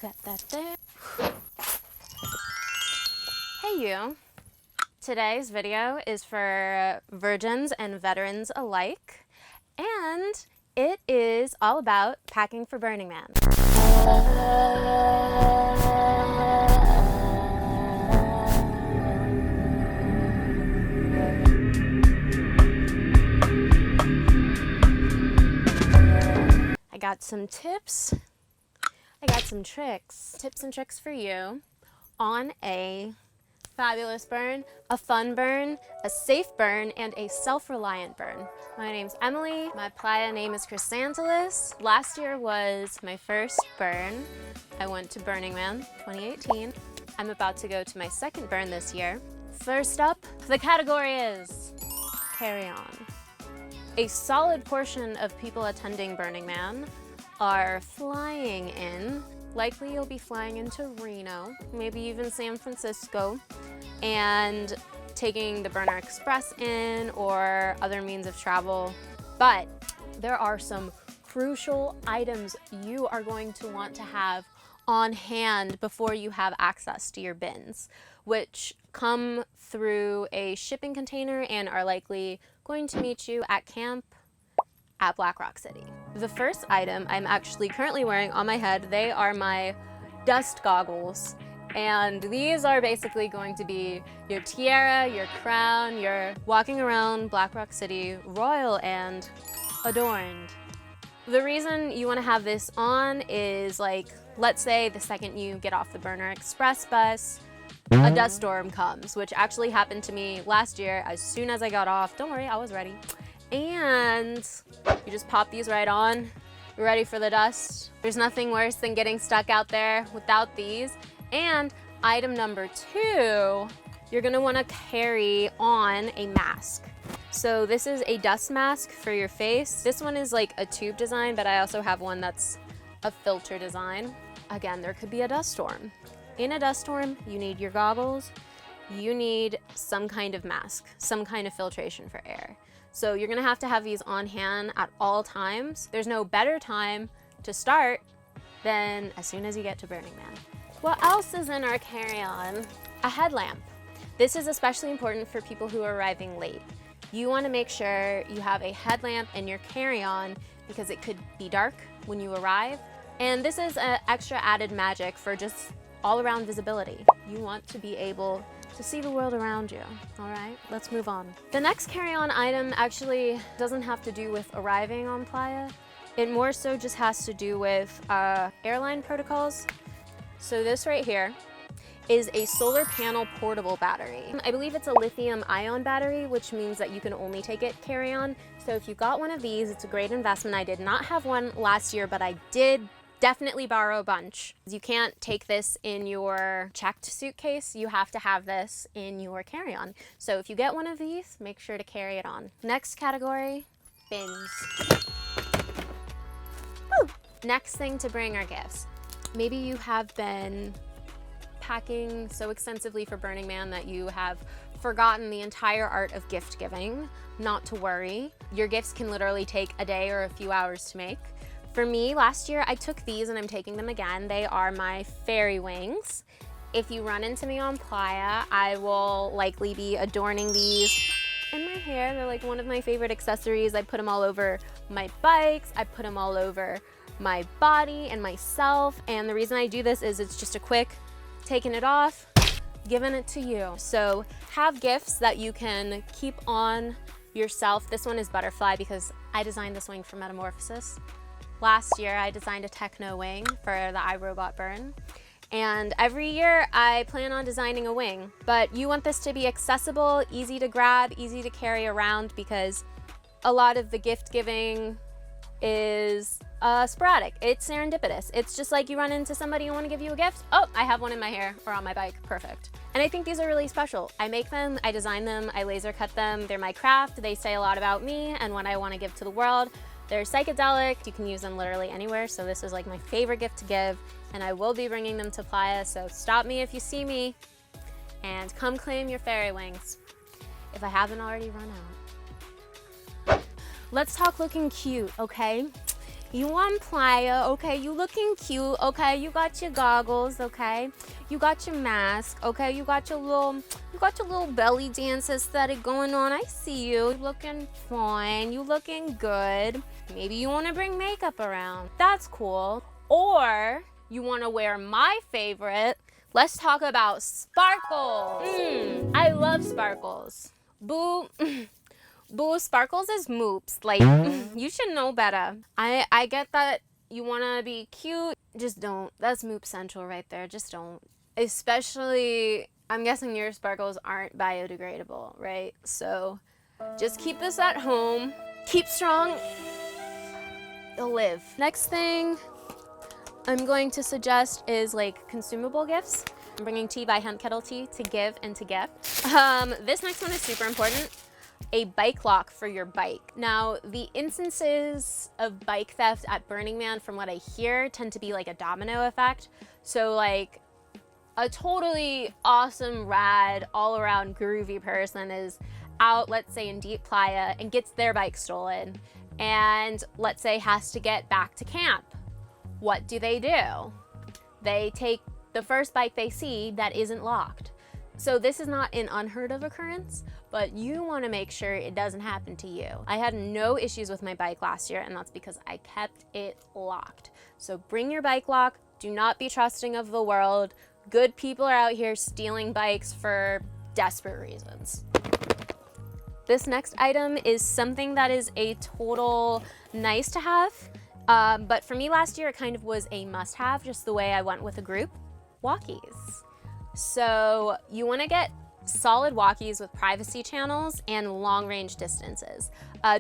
got that there. Hey you. Today's video is for virgins and veterans alike, and it is all about packing for Burning Man. I got some tips, I got some tricks, tips and tricks for you on a fabulous burn, a fun burn, a safe burn, and a self-reliant burn. My name's Emily, my playa name is Chrysantilus. Last year was my first burn. I went to Burning Man 2018. I'm about to go to my second burn this year. First up, the category is carry-on. A solid portion of people attending Burning Man are flying in. Likely you'll be flying into Reno, maybe even San Francisco, and taking the Burner Express in or other means of travel. But there are some crucial items you are going to want to have on hand before you have access to your bins, which come through a shipping container and are likely going to meet you at camp at Black Rock City. The first item I'm actually currently wearing on my head, they are my dust goggles. And these are basically going to be your tiara, your crown, you're walking around Black Rock City royal and adorned. The reason you want to have this on is, like, let's say the second you get off the Burner Express bus, a dust storm comes, which actually happened to me last year as soon as I got off. Don't worry, I was ready. And you just pop these right on, you're ready for the dust. There's nothing worse than getting stuck out there without these. And item number 2, you're gonna wanna carry on a mask. So this is a dust mask for your face. This one is like a tube design, but I also have one that's a filter design. Again, there could be a dust storm. In a dust storm, you need your goggles, you need some kind of mask, some kind of filtration for air. So you're gonna have to have these on hand at all times. There's no better time to start than as soon as you get to Burning Man. What else is in our carry-on? A headlamp. This is especially important for people who are arriving late. You wanna make sure you have a headlamp in your carry-on because it could be dark when you arrive. And this is an extra added magic for just all-around visibility. You want to be able to see the world around you. All right, let's move on. The next carry-on item actually doesn't have to do with arriving on playa. It more so just has to do with airline protocols. So this right here is a solar panel portable battery. I believe it's a lithium-ion battery, which means that you can only take it carry-on. So if you got one of these, it's a great investment. I did not have one last year, but I did definitely borrow a bunch. You can't take this in your checked suitcase. You have to have this in your carry-on. So if you get one of these, make sure to carry it on. Next category, bins. Woo! Next thing to bring are gifts. Maybe you have been packing so extensively for Burning Man that you have forgotten the entire art of gift giving. Not to worry. Your gifts can literally take a day or a few hours to make. For me, last year, I took these and I'm taking them again. They are my fairy wings. If you run into me on playa, I will likely be adorning these in my hair. They're like one of my favorite accessories. I put them all over my bikes. I put them all over my body and myself. And the reason I do this is it's just a quick taking it off, giving it to you. So have gifts that you can keep on yourself. This one is butterfly because I designed this wing for Metamorphosis. Last year, I designed a techno wing for the iRobot burn. And every year, I plan on designing a wing. But you want this to be accessible, easy to grab, easy to carry around, because a lot of the gift giving is sporadic. It's serendipitous. It's just like you run into somebody who want to give you a gift. Oh, I have one in my hair or on my bike. Perfect. And I think these are really special. I make them, I design them, I laser cut them. They're my craft. They say a lot about me and what I want to give to the world. They're psychedelic. You can use them literally anywhere. So this is like my favorite gift to give, and I will be bringing them to playa. So stop me if you see me and come claim your fairy wings if I haven't already run out. Let's talk looking cute, okay? You on playa, okay? You looking cute, okay? You got your goggles, okay? You got your mask, okay? You got your little belly dance aesthetic going on. I see you. You looking fine. You looking good. Maybe you want to bring makeup around. That's cool. Or you want to wear my favorite. Let's talk about sparkles. I love sparkles. Boo. Boo, sparkles is moops. Like, you should know better. I get that you want to be cute. Just don't. That's moop central right there. Just don't. Especially, I'm guessing your sparkles aren't biodegradable, right? So just keep this at home. Keep strong. You'll live. Next thing I'm going to suggest is like consumable gifts. I'm bringing tea by Hemp Kettle Tea to give and to gift. This next one is super important. A bike lock for your bike. Now, the instances of bike theft at Burning Man, from what I hear, tend to be like a domino effect. So like a totally awesome, rad, all around groovy person is out, let's say in deep playa, and gets their bike stolen, and let's say has to get back to camp. What do? They take the first bike they see that isn't locked. So this is not an unheard of occurrence, but you want to make sure it doesn't happen to you. I had no issues with my bike last year, and that's because I kept it locked. So bring your bike lock. Do not be trusting of the world. Good people are out here stealing bikes for desperate reasons. This next item is something that is a total nice to have, but for me last year it kind of was a must have, just the way I went with a group. Walkies. So you want to get solid walkies with privacy channels and long range distances.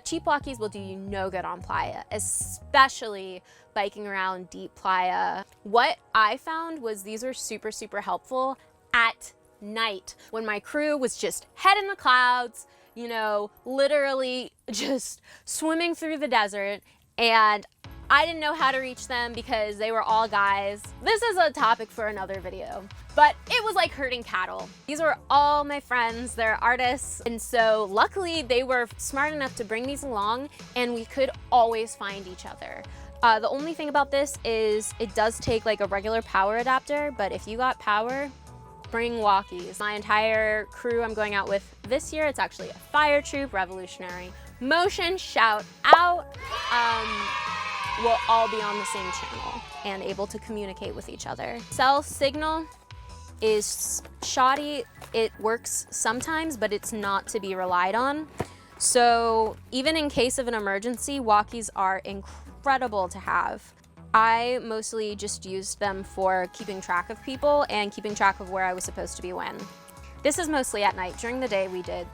Cheap walkies will do you no good on playa, especially biking around deep playa. What I found was these were super helpful at night when my crew was just head in the clouds, you know, literally just swimming through the desert, and I didn't know how to reach them because they were all guys. This is a topic for another video, but it was like herding cattle. These were all my friends, they're artists, and so luckily they were smart enough to bring these along and we could always find each other. The only thing about this is it does take like a regular power adapter, but if you got power, bring walkies. My entire crew I'm going out with this year, it's actually a fire troop, revolutionary motion, shout out. We'll all be on the same channel and able to communicate with each other. Cell signal is shoddy. It works sometimes, but it's not to be relied on. So even in case of an emergency, walkies are incredible to have. I mostly just used them for keeping track of people and keeping track of where I was supposed to be when. This is mostly at night. During the day, we did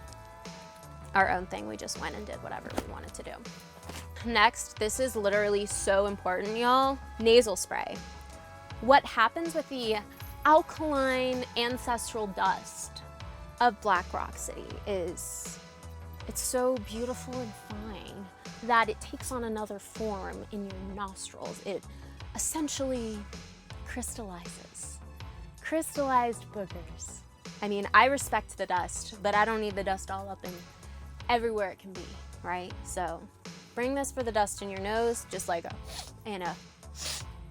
our own thing. We just went and did whatever we wanted to do. Next, this is literally so important, y'all. Nasal spray. What happens with the alkaline ancestral dust of Black Rock City is it's so beautiful and fine that it takes on another form in your nostrils. It essentially crystallizes. Crystallized boogers. I mean, I respect the dust, but I don't need the dust all up in everywhere it can be, right? So bring this for the dust in your nose, just like a, and a,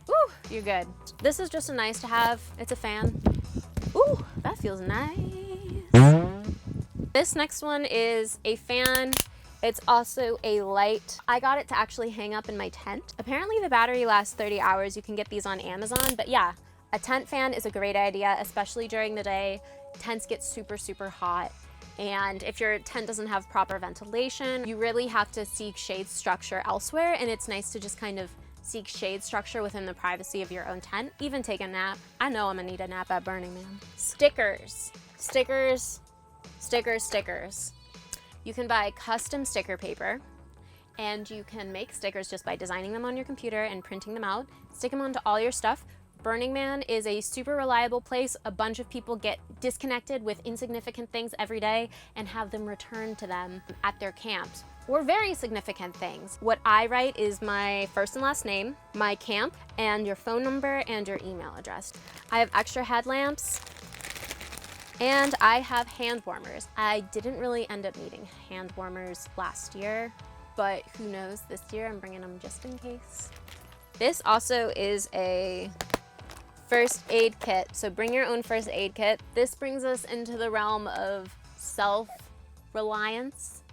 ooh, you're good. This is just a nice to have. It's a fan. Ooh, that feels nice. This next one is a fan. It's also a light. I got it to actually hang up in my tent. Apparently the battery lasts 30 hours. You can get these on Amazon, but yeah, a tent fan is a great idea, especially during the day. Tents get super hot. And if your tent doesn't have proper ventilation, you really have to seek shade structure elsewhere. And it's nice to just kind of seek shade structure within the privacy of your own tent. Even take a nap. I know I'm gonna need a nap at Burning Man. Stickers. You can buy custom sticker paper, and you can make stickers just by designing them on your computer and printing them out. Stick them onto all your stuff. Burning Man is a super reliable place. A bunch of people get disconnected with insignificant things every day and have them returned to them at their camps, or very significant things. What I write is my first and last name, my camp, and your phone number and your email address. I have extra headlamps, and I have hand warmers. I didn't really end up needing hand warmers last year, but who knows, this year I'm bringing them just in case. This also is a first aid kit, so bring your own first aid kit. This brings us into the realm of self-reliance.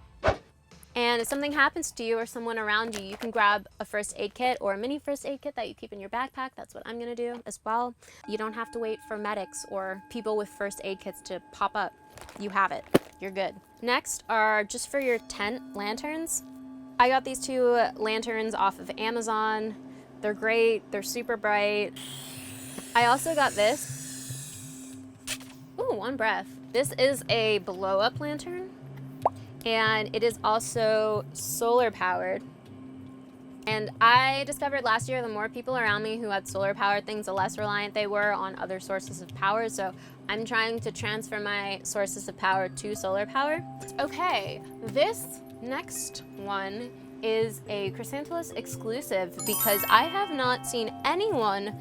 And if something happens to you or someone around you, you can grab a first aid kit or a mini first aid kit that you keep in your backpack. That's what I'm gonna do as well. You don't have to wait for medics or people with first aid kits to pop up. You have it, you're good. Next are just for your tent lanterns. I got these 2 lanterns off of Amazon. They're great, they're super bright. I also got this. Ooh, one breath. This is a blow up lantern. And it is also solar powered. And I discovered last year the more people around me who had solar powered things, the less reliant they were on other sources of power. So I'm trying to transfer my sources of power to solar power. Okay, this next one is a Chrysantilus exclusive because I have not seen anyone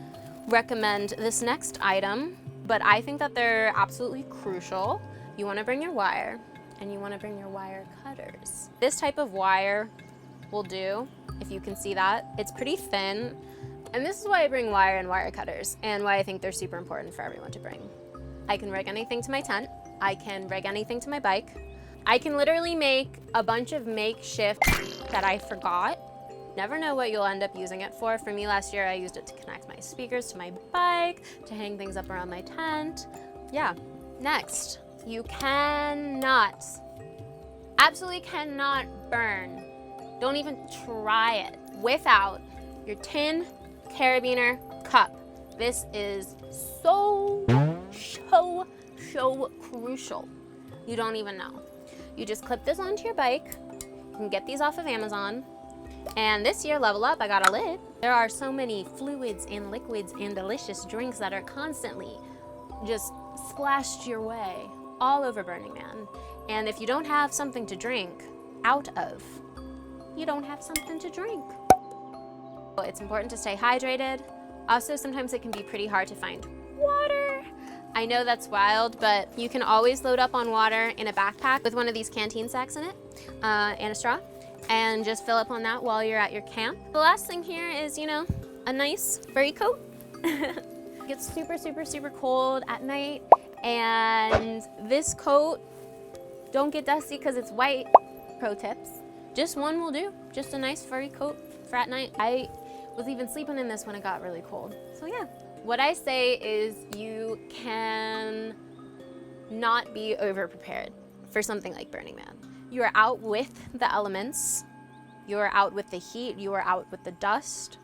recommend this next item, but I think that they're absolutely crucial. You want to bring your wire. And you want to bring your wire cutters. This type of wire will do, if you can see that. It's pretty thin. And this is why I bring wire and wire cutters, and why I think they're super important for everyone to bring. I can rig anything to my tent. I can rig anything to my bike. I can literally make a bunch of makeshift that I forgot. Never know what you'll end up using it for. For me last year, I used it to connect my speakers to my bike, to hang things up around my tent. Yeah, next. You cannot, absolutely cannot burn, don't even try it, without your tin carabiner cup. This is so crucial. You don't even know. You just clip this onto your bike. You can get these off of Amazon. And this year, Level Up, I got a lid. There are so many fluids and liquids and delicious drinks that are constantly just splashed your way all over Burning Man. And if you don't have something to drink out of, you don't have something to drink. It's important to stay hydrated. Also, sometimes it can be pretty hard to find water. I know that's wild, but you can always load up on water in a backpack with one of these canteen sacks in it and a straw, and just fill up on that while you're at your camp. The last thing here is, you know, a nice furry coat. It gets super cold at night. And this coat, don't get dusty because it's white. Pro tips. Just one will do. Just a nice furry coat for at night. I was even sleeping in this when it got really cold. So yeah, what I say is you can not be over prepared for something like Burning Man. You are out with the elements. You are out with the heat. You are out with the dust.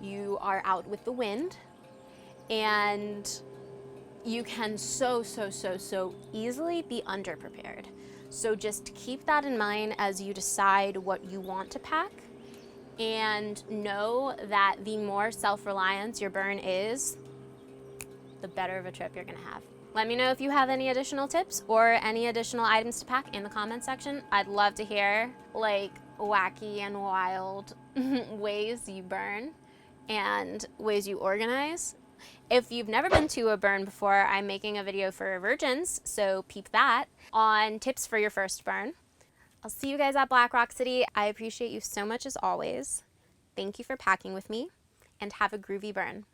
You are out with the wind. And you can so easily be underprepared. So just keep that in mind as you decide what you want to pack, and know that the more self-reliance your burn is, the better of a trip you're gonna have. Let me know if you have any additional tips or any additional items to pack in the comment section. I'd love to hear like wacky and wild ways you burn and ways you organize. If you've never been to a burn before, I'm making a video for virgins, so peep that, on tips for your first burn. I'll see you guys at Black Rock City. I appreciate you so much as always. Thank you for packing with me, and have a groovy burn.